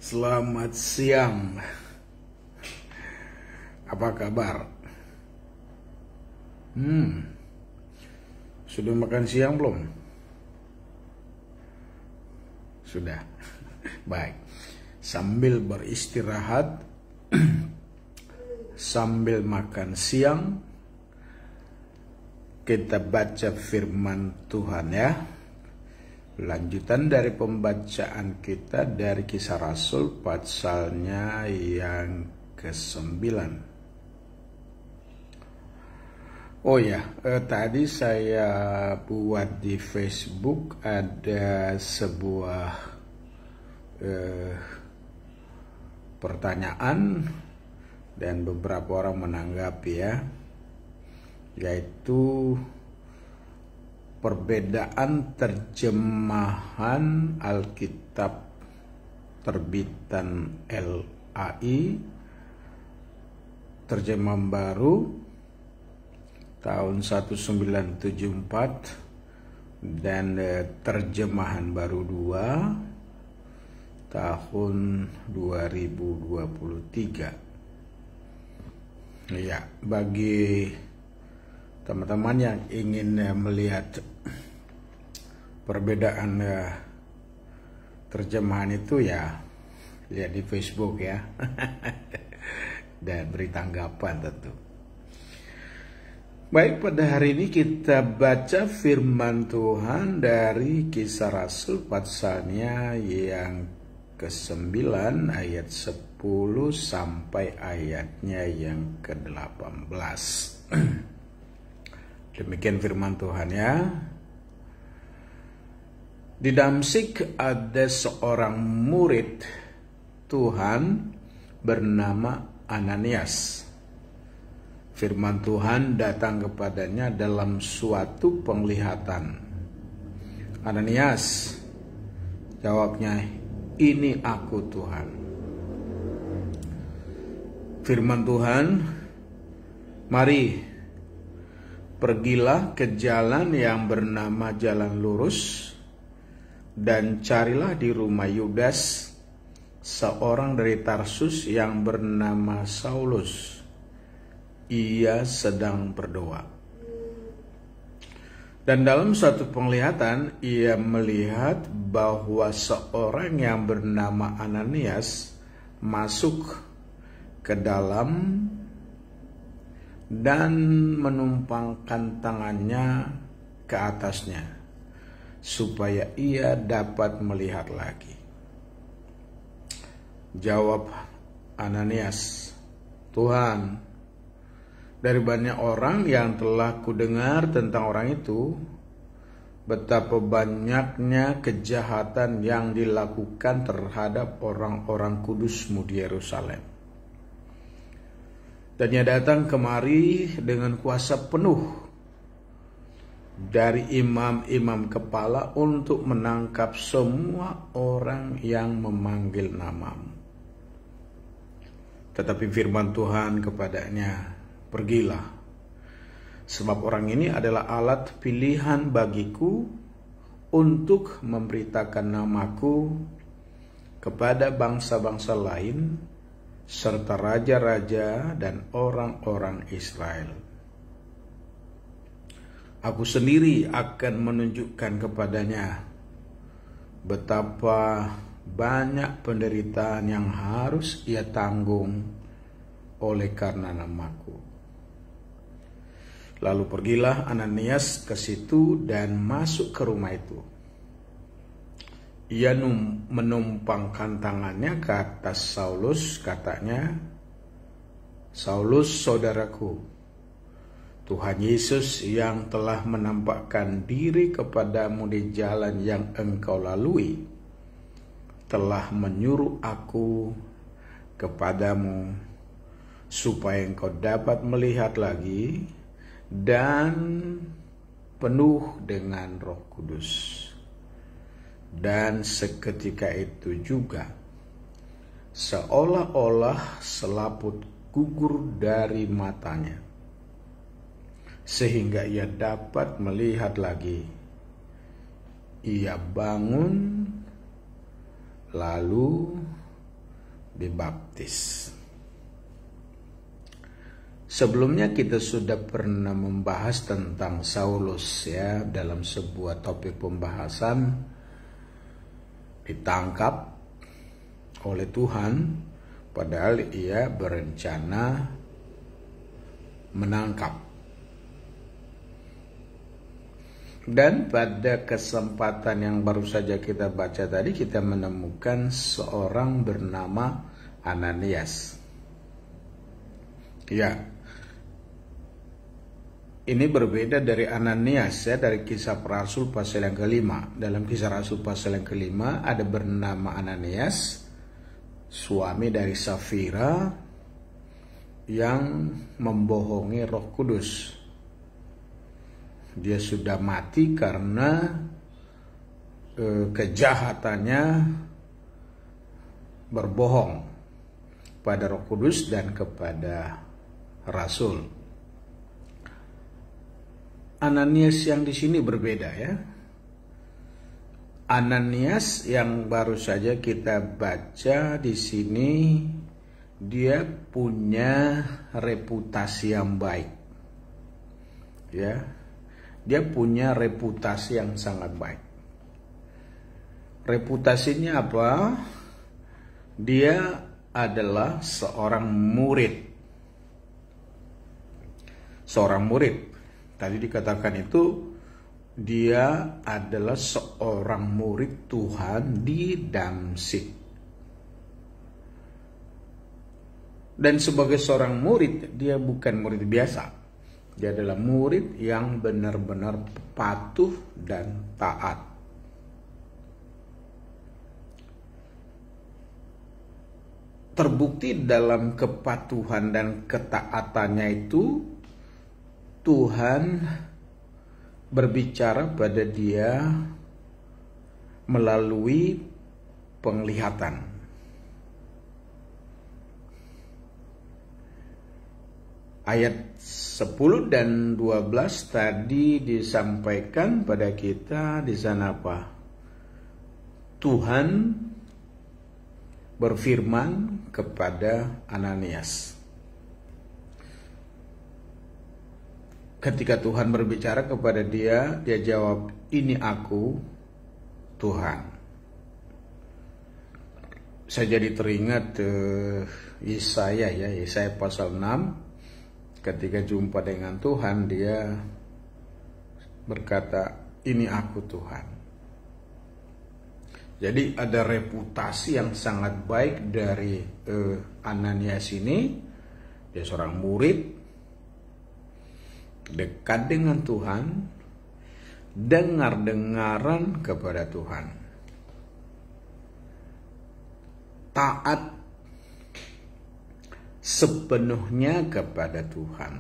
Selamat siang. Apa kabar? Sudah makan siang belum? Sudah. Baik. Sambil beristirahat, sambil makan siang, kita baca firman Tuhan ya. Lanjutan dari pembacaan kita dari Kisah Rasul pasalnya yang ke-9. Oh ya, tadi saya buat di Facebook ada sebuah pertanyaan dan beberapa orang menanggapi ya, yaitu perbedaan terjemahan Alkitab terbitan LAI, terjemahan baru tahun 1974 dan terjemahan baru 2 tahun 2023. Ya, bagi teman-teman yang ingin melihat perbedaan terjemahan itu ya, lihat di Facebook ya. Dan beri tanggapan tentu. Baik, pada hari ini kita baca firman Tuhan dari Kisah Rasul pasalnya yang ke-9 ayat 10 sampai ayatnya yang ke-18. Demikian firman Tuhan ya. Di Damsyik ada seorang murid Tuhan bernama Ananias. Firman Tuhan datang kepadanya dalam suatu penglihatan. Ananias, jawabnya, ini aku Tuhan. Firman Tuhan, mari pergilah ke jalan yang bernama Jalan Lurus dan carilah di rumah Yudas seorang dari Tarsus yang bernama Saulus. Ia sedang berdoa. Dan dalam suatu penglihatan ia melihat bahwa seorang yang bernama Ananias masuk ke dalam dan menumpangkan tangannya ke atasnya supaya ia dapat melihat lagi. Jawab Ananias, Tuhan, dari banyak orang yang telah kudengar tentang orang itu, betapa banyaknya kejahatan yang dilakukan terhadap orang-orang kudus-Mu di Yerusalem. Dan ia datang kemari dengan kuasa penuh dari imam-imam kepala untuk menangkap semua orang yang memanggil nama-Mu. Tetapi firman Tuhan kepadanya, pergilah, sebab orang ini adalah alat pilihan bagiku untuk memberitakan namaku kepada bangsa-bangsa lain, serta raja-raja dan orang-orang Israel. Aku sendiri akan menunjukkan kepadanya betapa banyak penderitaan yang harus ia tanggung oleh karena namaku. Lalu pergilah Ananias ke situ dan masuk ke rumah itu. Ia menumpangkan tangannya ke atas Saulus, katanya, Saulus saudaraku, Tuhan Yesus yang telah menampakkan diri kepadamu di jalan yang engkau lalui, telah menyuruh aku kepadamu supaya engkau dapat melihat lagi dan penuh dengan Roh Kudus. Dan seketika itu juga seolah-olah selaput gugur dari matanya, sehingga ia dapat melihat lagi. Ia bangun, lalu dibaptis. Sebelumnya kita sudah pernah membahas tentang Saulus ya, dalam sebuah topik pembahasan ditangkap oleh Tuhan padahal ia berencana menangkap. Dan pada kesempatan yang baru saja kita baca tadi, kita menemukan seorang bernama Ananias. Ya, ini berbeda dari Ananias ya, dari Kisah Rasul pasal yang kelima. Dalam Kisah Rasul pasal yang kelima ada bernama Ananias, suami dari Safira, yang membohongi Roh Kudus. Dia sudah mati karena kejahatannya berbohong pada Roh Kudus dan kepada Rasul. Ananias yang di sini berbeda ya. Ananias yang baru saja kita baca di sini, dia punya reputasi yang baik. Ya. Dia punya reputasi yang sangat baik. Reputasinya apa? Dia adalah seorang murid. Seorang murid. Tadi dikatakan itu dia adalah seorang murid Tuhan di Damsyik. Dan sebagai seorang murid, dia bukan murid biasa. Dia adalah murid yang benar-benar patuh dan taat. Terbukti dalam kepatuhan dan ketaatannya itu, Tuhan berbicara pada dia melalui penglihatan. Ayat 10 dan 12 tadi disampaikan pada kita di sana apa? Tuhan berfirman kepada Ananias. Ketika Tuhan berbicara kepada dia, dia jawab, "Ini aku, Tuhan." Saya jadi teringat Yesaya pasal 6. Ketika jumpa dengan Tuhan, dia berkata, "Ini aku, Tuhan." Jadi ada reputasi yang sangat baik dari Ananias ini. Dia seorang murid, dekat dengan Tuhan, dengar-dengaran kepada Tuhan, taat sepenuhnya kepada Tuhan.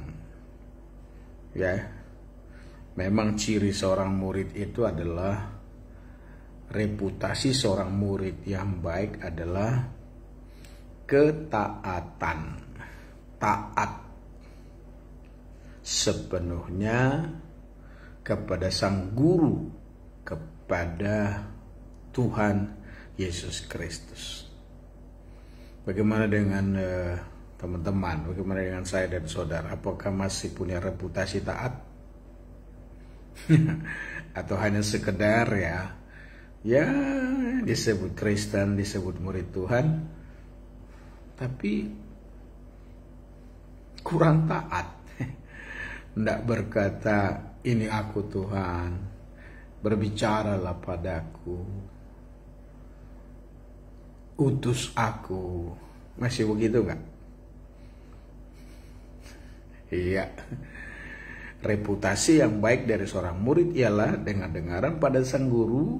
Ya, memang ciri seorang murid itu adalah, reputasi seorang murid yang baik adalah ketaatan, taat sepenuhnya kepada Sang Guru, kepada Tuhan Yesus Kristus. Bagaimana dengan teman-teman, bagaimana dengan saya dan saudara? Apakah masih punya reputasi taat? Atau hanya sekedar ya disebut Kristen, disebut murid Tuhan, tapi kurang taat. Tidak berkata, "Ini aku, Tuhan, berbicaralah padaku, utus aku." Masih begitu gak? Iya. Reputasi yang baik dari seorang murid ialah dengar-dengaran pada Sang Guru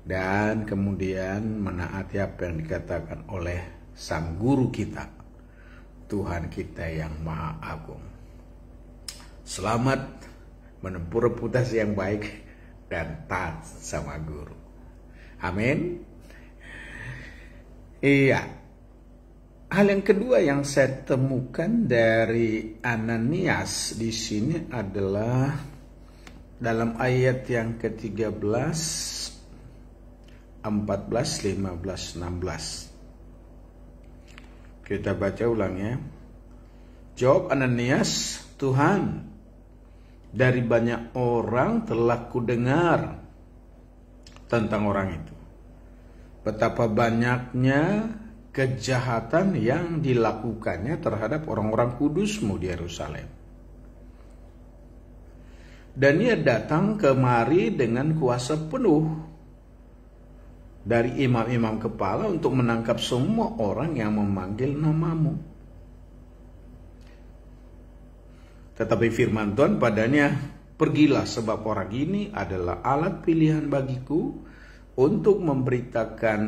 dan kemudian menaati apa yang dikatakan oleh Sang Guru kita, Tuhan kita yang Maha Agung. Selamat menempuh reputasi yang baik dan taat sama guru. Amin. Iya. Hal yang kedua yang saya temukan dari Ananias di sini adalah dalam ayat yang ke-13, 14, 15, 16. Kita baca ulang ya. Jawab Ananias, Tuhan, dari banyak orang telah kudengar tentang orang itu, betapa banyaknya kejahatan yang dilakukannya terhadap orang-orang kudus-Mu di Yerusalem. Dan ia datang kemari dengan kuasa penuh dari imam-imam kepala untuk menangkap semua orang yang memanggil nama-Mu. Tetapi firman Tuhan padanya, pergilah sebab orang ini adalah alat pilihan bagiku untuk memberitakan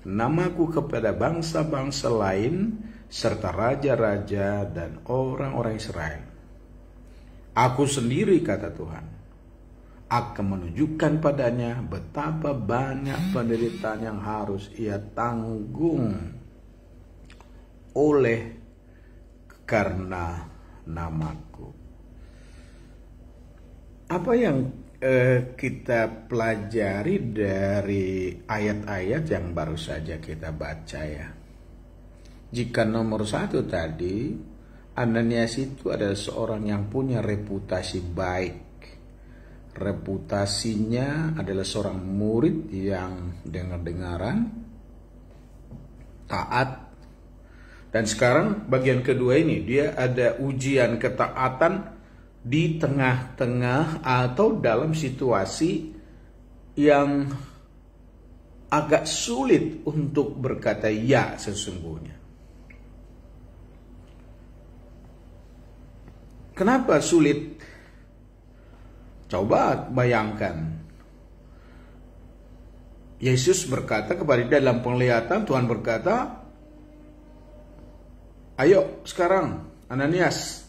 namaku kepada bangsa-bangsa lain serta raja-raja dan orang-orang Israel. Aku sendiri, kata Tuhan, akan menunjukkan padanya betapa banyak penderitaan yang harus ia tanggung oleh karena namaku. Apa yang kita pelajari dari ayat-ayat yang baru saja kita baca ya? Jika nomor 1 tadi, Ananias itu adalah seorang yang punya reputasi baik. Reputasinya adalah seorang murid yang dengar-dengaran, taat. Dan sekarang bagian kedua ini, dia ada ujian ketaatan di tengah-tengah atau dalam situasi yang agak sulit untuk berkata ya sesungguhnya. Kenapa sulit? Coba bayangkan. Yesus berkata kepada dia dalam penglihatan, Tuhan berkata, ayo sekarang Ananias,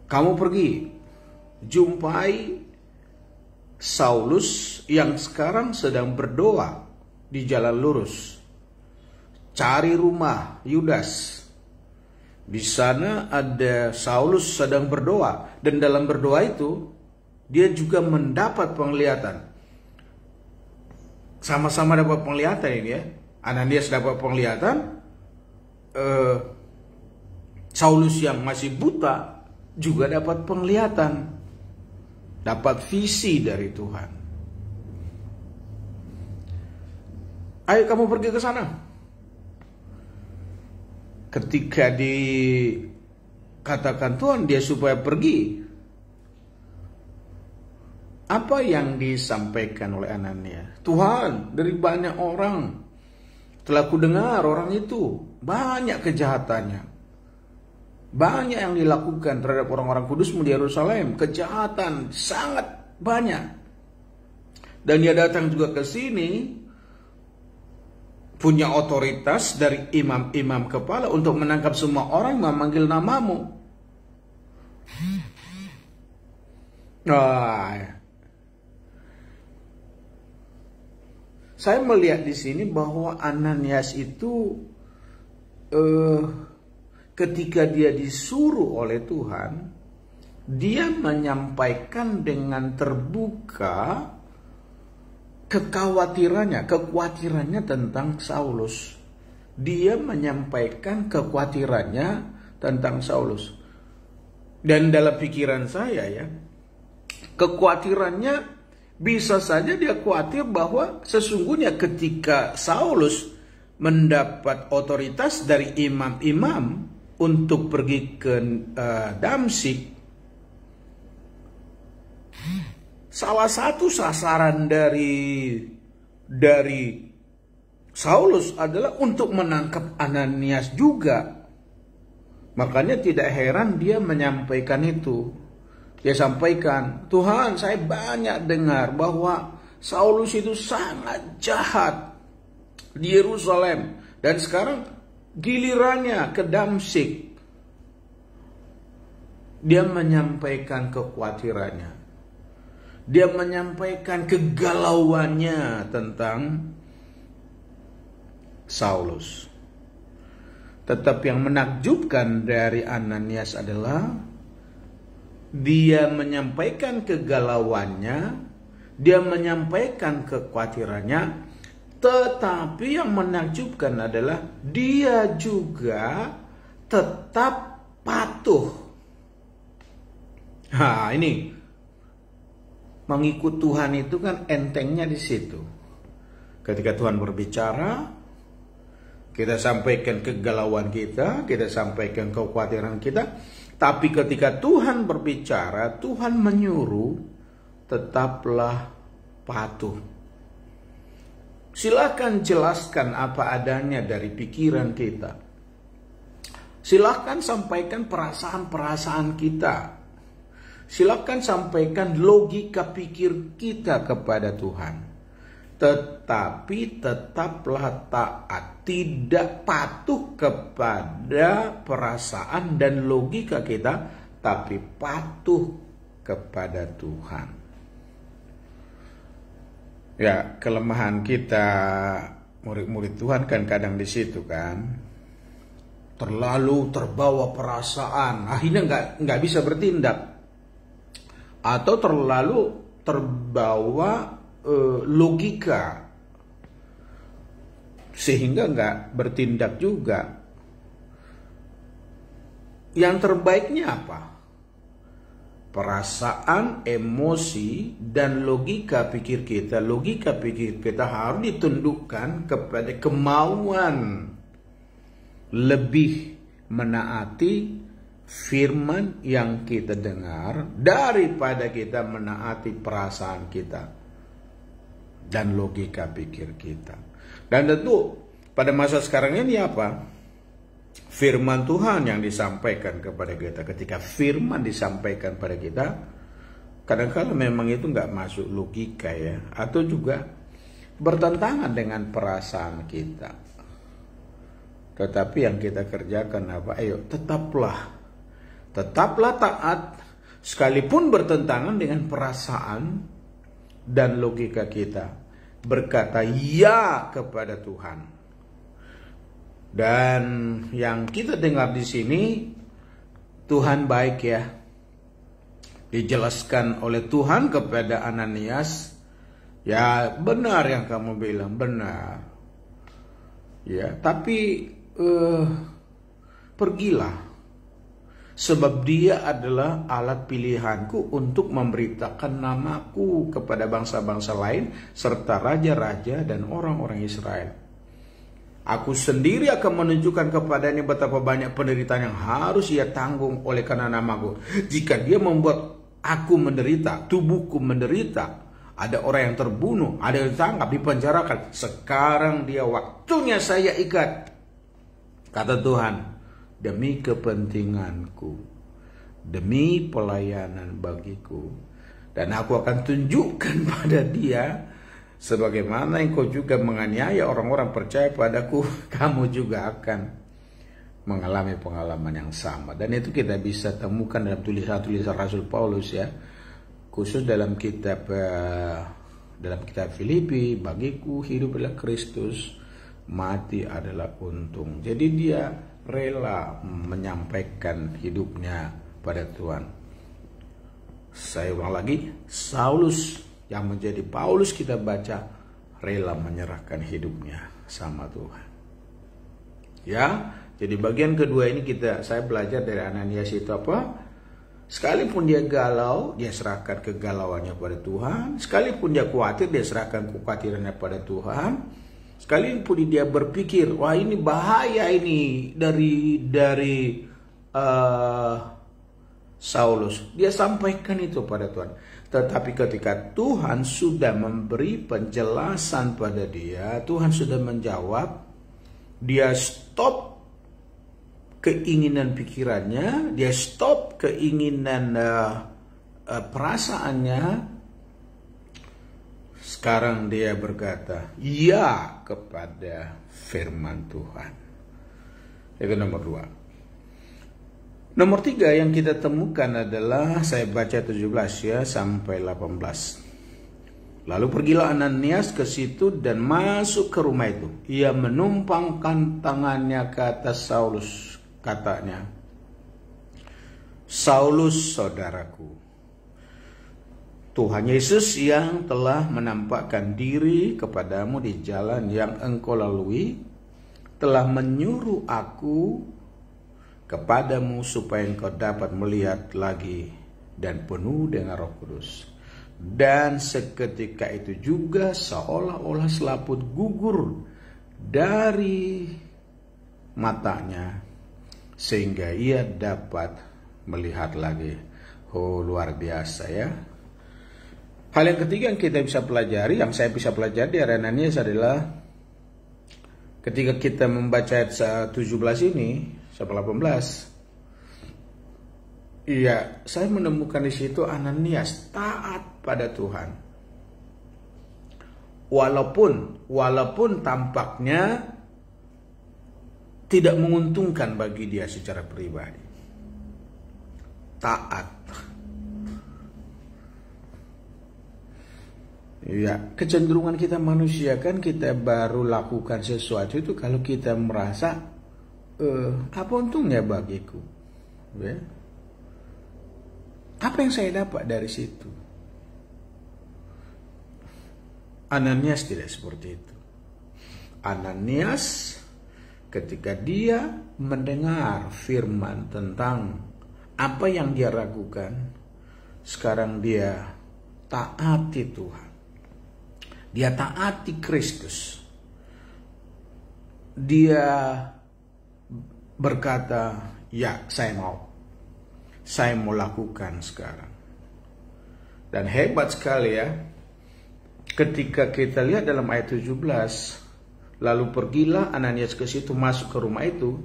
kamu pergi jumpai Saulus yang sekarang sedang berdoa di jalan lurus. Cari rumah Yudas. Di sana ada Saulus sedang berdoa, dan dalam berdoa itu dia juga mendapat penglihatan. Sama-sama dapat penglihatan ini ya. Ananias dapat penglihatan, Saulus yang masih buta juga dapat penglihatan, dapat visi dari Tuhan. Ayo kamu pergi ke sana. Ketika dikatakan Tuhan dia supaya pergi, apa yang disampaikan oleh Ananias? Tuhan, dari banyak orang telah kudengar orang itu banyak kejahatannya, banyak yang dilakukan terhadap orang-orang kudus-Mu di Yerusalem, kejahatan sangat banyak. Dan dia datang juga ke sini punya otoritas dari imam-imam kepala untuk menangkap semua orang yang memanggil nama-Mu. Saya melihat di sini bahwa Ananias itu ketika dia disuruh oleh Tuhan, dia menyampaikan dengan terbuka kekhawatirannya tentang Saulus. Dia menyampaikan kekhawatirannya tentang Saulus. Dan dalam pikiran saya ya, kekhawatirannya bisa saja dia khawatir bahwa sesungguhnya ketika Saulus mendapat otoritas dari imam-imam untuk pergi ke Damsyik, salah satu sasaran dari Saulus adalah untuk menangkap Ananias juga. Makanya tidak heran dia menyampaikan itu. Dia sampaikan, Tuhan, saya banyak dengar bahwa Saulus itu sangat jahat di Yerusalem. Dan sekarang gilirannya ke Damsyik. Dia menyampaikan kekhawatirannya. Dia menyampaikan kegalauannya tentang Saulus. Tetapi yang menakjubkan dari Ananias adalah dia menyampaikan kegalauannya, dia menyampaikan kekhawatirannya, Tetapi yang menakjubkan adalah dia juga tetap patuh. Nah, ini mengikut Tuhan itu kan entengnya di situ. Ketika Tuhan berbicara, kita sampaikan kegalauan kita sampaikan kekhawatiran kita. Tapi ketika Tuhan berbicara, Tuhan menyuruh, tetaplah patuh. Silakan jelaskan apa adanya dari pikiran kita. Silakan sampaikan perasaan-perasaan kita. Silakan sampaikan logika pikir kita kepada Tuhan. Tetapi tetaplah taat, tidak patuh kepada perasaan dan logika kita, tapi patuh kepada Tuhan. Ya, kelemahan kita murid-murid Tuhan kan kadang di situ kan, terlalu terbawa perasaan, akhirnya nggak bisa bertindak, atau terlalu terbawa logika sehingga nggak bertindak juga. Yang terbaiknya apa? Perasaan, emosi, dan logika pikir kita harus ditundukkan kepada kemauan lebih menaati firman yang kita dengar daripada kita menaati perasaan kita dan logika pikir kita. Dan tentu pada masa sekarang ini apa? Firman Tuhan yang disampaikan kepada kita. Ketika firman disampaikan pada kita, kadang-kadang memang itu nggak masuk logika ya, atau juga bertentangan dengan perasaan kita. Tetapi yang kita kerjakan apa? Ayo tetaplah taat, sekalipun bertentangan dengan perasaan dan logika kita. Berkata ya kepada Tuhan. Dan yang kita dengar di sini, Tuhan baik ya. Dijelaskan oleh Tuhan kepada Ananias, ya benar yang kamu bilang, benar. Ya, tapi pergilah. Sebab dia adalah alat pilihanku untuk memberitakan namaku kepada bangsa-bangsa lain, serta raja-raja dan orang-orang Israel. Aku sendiri akan menunjukkan kepadanya betapa banyak penderitaan yang harus ia tanggung oleh karena namaku. Jika dia membuat aku menderita, tubuhku menderita, ada orang yang terbunuh, ada yang ditangkap, dipenjarakan. Sekarang dia waktunya saya ikat. Kata Tuhan, demi kepentinganku, demi pelayanan bagiku. Dan aku akan tunjukkan pada dia, sebagaimana engkau juga menganiaya orang-orang percaya padaku, kamu juga akan mengalami pengalaman yang sama. Dan itu kita bisa temukan dalam tulisan-tulisan Rasul Paulus ya, khusus dalam kitab Filipi, bagiku hidup adalah Kristus, mati adalah untung. Jadi dia rela menyampaikan hidupnya pada Tuhan. Saya ulang lagi, Saulus yang menjadi Paulus kita baca rela menyerahkan hidupnya sama Tuhan. Ya, jadi bagian kedua ini saya belajar dari Ananias itu apa? Sekalipun dia galau, dia serahkan kegalauannya pada Tuhan. Sekalipun dia khawatir, dia serahkan kekhawatirannya pada Tuhan. Sekalipun dia berpikir, wah ini bahaya ini dari Saulus, dia sampaikan itu pada Tuhan. Tetapi ketika Tuhan sudah memberi penjelasan pada dia, Tuhan sudah menjawab, dia stop keinginan pikirannya, dia stop keinginan perasaannya. Sekarang dia berkata ya kepada firman Tuhan. Itu nomor 2. Nomor 3 yang kita temukan adalah, saya baca 17 ya sampai 18. Lalu pergilah Ananias ke situ dan masuk ke rumah itu. Ia menumpangkan tangannya ke atas Saulus. Katanya, Saulus saudaraku, Tuhan Yesus yang telah menampakkan diri kepadamu di jalan yang engkau lalui, telah menyuruh aku kepadamu supaya engkau dapat melihat lagi dan penuh dengan Roh Kudus. Dan seketika itu juga seolah-olah selaput gugur dari matanya, sehingga ia dapat melihat lagi. Oh, luar biasa ya. Hal yang ketiga yang kita bisa pelajari, yang saya bisa pelajari dari Ananias adalah ketika kita membaca ayat 17 ini, 18, iya, saya menemukan di situ Ananias taat pada Tuhan. Walaupun tampaknya tidak menguntungkan bagi dia secara pribadi. Taat. Ya, kecenderungan kita manusia kan kita baru lakukan sesuatu itu kalau kita merasa apa untungnya bagiku, ya? Apa yang saya dapat dari situ? Ananias tidak seperti itu. Ananias ketika dia mendengar firman tentang apa yang dia ragukan, sekarang dia taati Tuhan. Dia taati Kristus. Dia berkata, ya saya mau lakukan sekarang. Dan hebat sekali ya, ketika kita lihat dalam ayat 17, lalu pergilah Ananias ke situ, masuk ke rumah itu,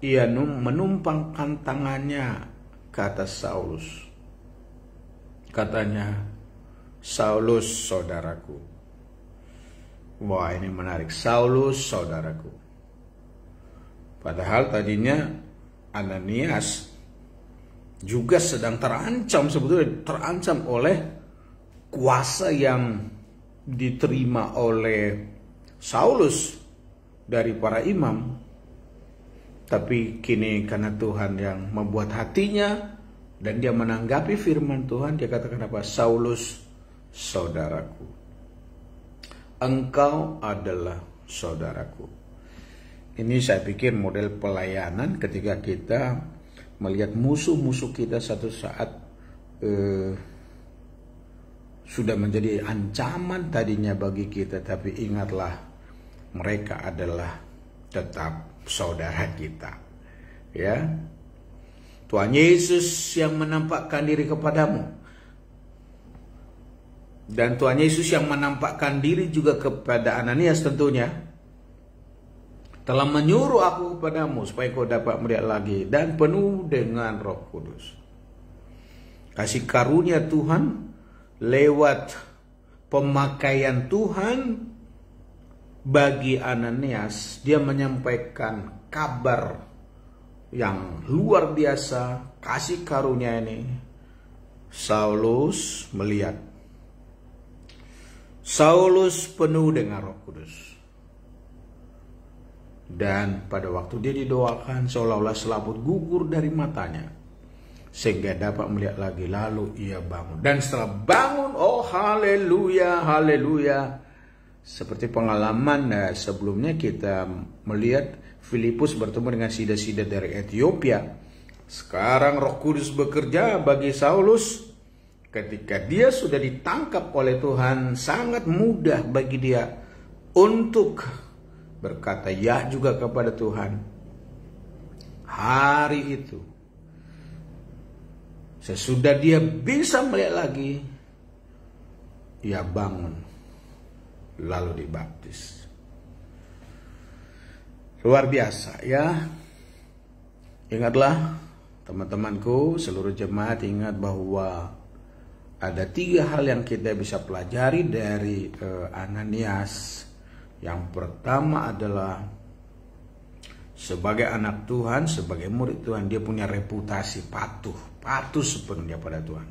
ia menumpangkan tangannya ke atas Saulus. Katanya, Saulus saudaraku. Wah, ini menarik. Saulus saudaraku. Padahal tadinya Ananias juga sedang terancam, sebetulnya terancam oleh kuasa yang diterima oleh Saulus dari para imam. Tapi kini karena Tuhan yang membuat hatinya dan dia menanggapi firman Tuhan, dia katakan apa? Saulus saudaraku. Engkau adalah saudaraku. Ini saya pikir model pelayanan ketika kita melihat musuh-musuh kita satu saat sudah menjadi ancaman tadinya bagi kita, tapi ingatlah mereka adalah tetap saudara kita. Ya, Tuhan Yesus yang menampakkan diri kepadamu. Dan Tuhan Yesus yang menampakkan diri juga kepada Ananias tentunya, telah menyuruh aku kepadamu supaya kau dapat melihat lagi dan penuh dengan Roh Kudus. Kasih karunia Tuhan lewat pemakaian Tuhan bagi Ananias, dia menyampaikan kabar yang luar biasa. Kasih karunia ini, Saulus melihat, Saulus penuh dengan Roh Kudus. Dan pada waktu dia didoakan, seolah-olah selaput gugur dari matanya, sehingga dapat melihat lagi. Lalu ia bangun. Dan setelah bangun, oh haleluya, haleluya. Seperti pengalaman sebelumnya kita melihat Filipus bertemu dengan sida-sida dari Ethiopia. Sekarang Roh Kudus bekerja bagi Saulus. Ketika dia sudah ditangkap oleh Tuhan, sangat mudah bagi dia untuk berkata ya juga kepada Tuhan. Hari itu, sesudah dia bisa melihat lagi, ia bangun, lalu dibaptis. Luar biasa ya. Ingatlah teman-temanku, seluruh jemaat, ingat bahwa ada 3 hal yang kita bisa pelajari dari Ananias. Yang pertama adalah sebagai anak Tuhan, sebagai murid Tuhan, dia punya reputasi patuh sepenuhnya pada Tuhan.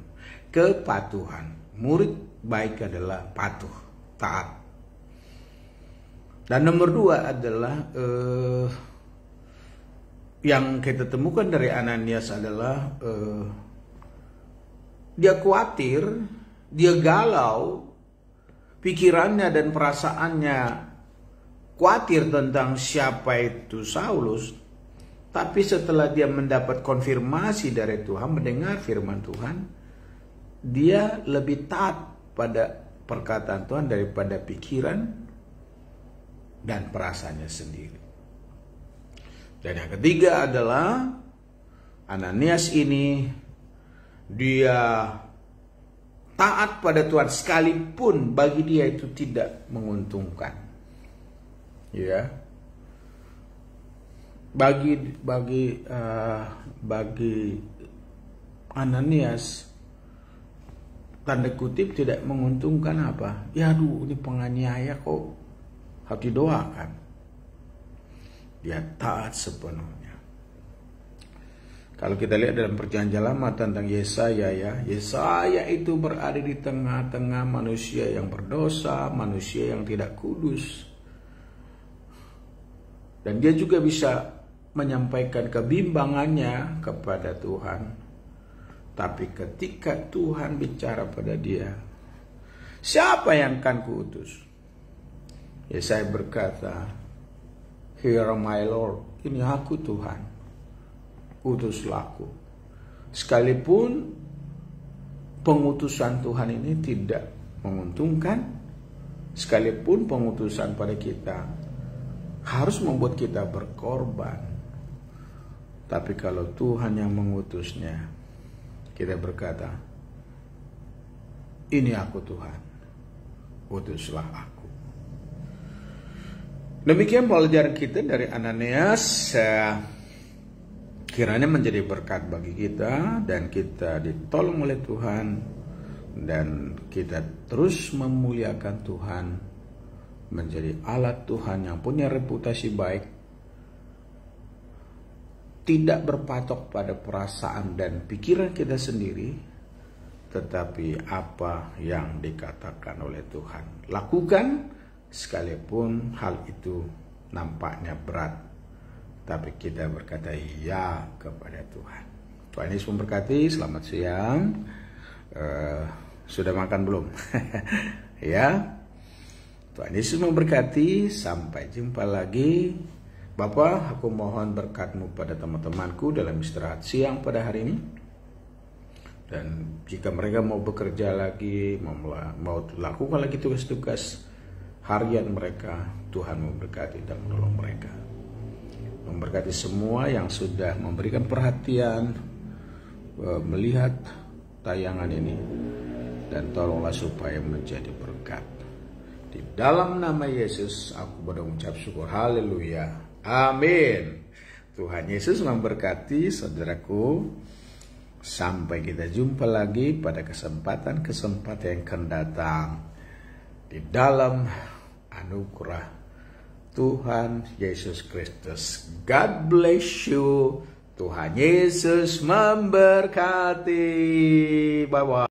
Kepatuhan. Murid baik adalah patuh, taat. Dan nomor 2 adalah yang kita temukan dari Ananias adalah dia khawatir dia galau, pikirannya dan perasaannya khawatir tentang siapa itu Saulus. Tapi setelah dia mendapat konfirmasi dari Tuhan, mendengar firman Tuhan, dia lebih taat pada perkataan Tuhan daripada pikiran dan perasaannya sendiri. Dan yang ketiga adalah Ananias ini, dia taat pada Tuhan sekalipun bagi dia itu tidak menguntungkan. Ya. Bagi Ananias, tanda kutip, tidak menguntungkan apa? Ya aduh, ini penganiaya kok harus didoakan. Dia taat sepenuhnya. Kalau kita lihat dalam Perjanjian Lama tentang Yesaya, ya, Yesaya itu berada di tengah-tengah manusia yang berdosa, manusia yang tidak kudus. Dan dia juga bisa menyampaikan kebimbangannya kepada Tuhan. Tapi ketika Tuhan bicara pada dia, siapa yang akan kuutus? Yesaya berkata, "Here my Lord," ini aku Tuhan, utuslah aku. Sekalipun pengutusan Tuhan ini tidak menguntungkan, sekalipun pengutusan pada kita harus membuat kita berkorban, tapi kalau Tuhan yang mengutusnya, kita berkata, "Ini aku Tuhan, utuslah aku." Demikian pelajaran kita dari Ananias. Kiranya menjadi berkat bagi kita dan kita ditolong oleh Tuhan dan kita terus memuliakan Tuhan, menjadi alat Tuhan yang punya reputasi baik, tidak berpatok pada perasaan dan pikiran kita sendiri, tetapi apa yang dikatakan oleh Tuhan lakukan, sekalipun hal itu nampaknya berat, tapi kita berkata ya kepada Tuhan. Tuhan Yesus memberkati. Selamat siang. Sudah makan belum? Ya. Tuhan Yesus memberkati. Sampai jumpa lagi. Bapak, aku mohon berkat-Mu pada teman-temanku dalam istirahat siang pada hari ini. Dan jika mereka mau bekerja lagi, mau lakukan lagi tugas-tugas harian mereka, Tuhan memberkati dan menolong mereka. Memberkati semua yang sudah memberikan perhatian, melihat tayangan ini, dan tolonglah supaya menjadi berkat. Di dalam nama Yesus aku mengucap syukur. Haleluya. Amin. Tuhan Yesus memberkati saudaraku. Sampai kita jumpa lagi pada kesempatan-kesempatan yang akan datang. Di dalam anugerah Tuhan Yesus Kristus. God bless you. Tuhan Yesus memberkati. Bye-bye.